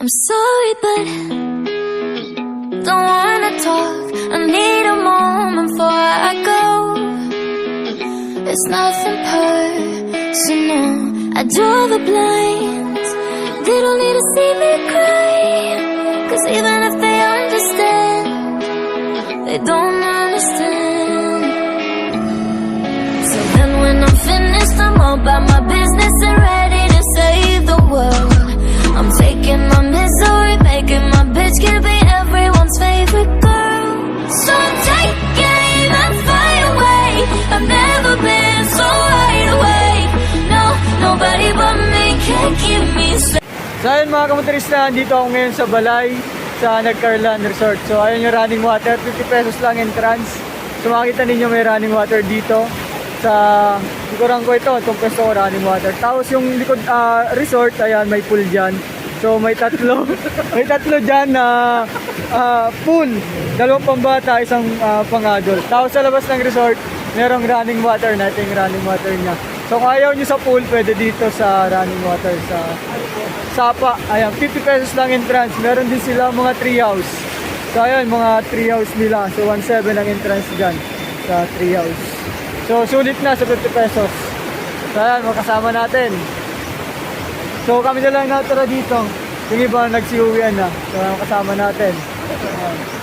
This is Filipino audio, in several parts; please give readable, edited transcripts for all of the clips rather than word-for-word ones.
I'm sorry, but don't wanna talk. I need a moment before I go. It's nothing personal. I draw the blinds. They don't need to see me cry, 'cause even if they understand, they don't understand. So then when I'm finished, I'm all about my business and ready to save the world. I'm taking my misery, making my bitch can be everyone's favorite girl. So take aim and fly away. I've never been so wide awake. No, nobody but me can keep me safe. So ayun mga kamotorista, dito ako ngayon sa Balay, sa Nagcarlan Resort. So ayun yung running water, 50 pesos lang entrance. So makikita ninyo may running water dito. Sa likuran ko itong pwesto ko running water. Tapos yung likod resort, ayan may pool dyan. So may tatlo may tatlo dyan na pool, dalawang pambata, isang pang-adult. Tapos sa labas ng resort merong running water, natin yung running water niya. So kung ayaw nyo sa pool, pwede dito sa running water sa Sapa. Ayan, 50 pesos lang entrance. Meron din sila mga tree house. So ayan, mga tree house nila. So 1.7 ang entrance dyan sa tree house. So sulit na sa 50 pesos. So ayan, makasama natin. So kami na lang natira dito. Yung iba nagsiuwian na. So kasama natin.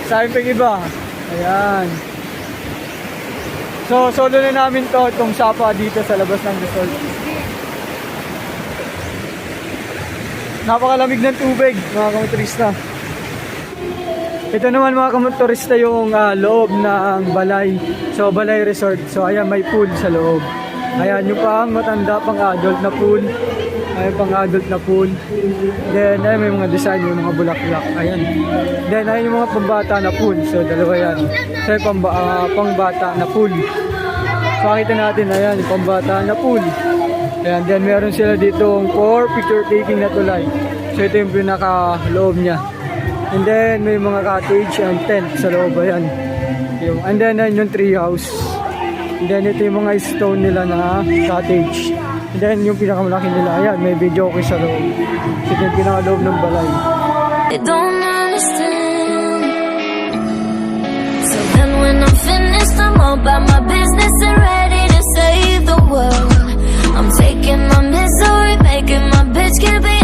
Sabi pa yung iba. Ayan. So solo na namin to, itong Sapa dito sa labas ng resort. Napakalamig ng tubig mga kamotorista. Ito naman mga kamotorista yung loob ng Balay. So Balay Resort. So ayan, may pool sa loob. Ayan yung pang matanda, pang adult na pool. Ayan pang adult na pool. Then ayan may mga design, yung mga bulaklak. Ayan. Then ayan yung mga pambata na pool. So dalawa yan. So yung pangbata na pool. So makita natin ayan yung pambata na pool. Ayan, then meron sila ditong for picture taking na tulay. So ito yung pinaka loob niya. And then may mga cottage and tent sa loob. Ayan. And then yung tree house. And then ito yung mga stone nila na cottage. And then yung pinakamalaki nila, ayan, may video okay sa loob. So ito yung pinakaloob ng Balay. They don't understand. So then when I'm finished, I'm all about my business and ready to save the world. I'm taking my misery, making my bitch can be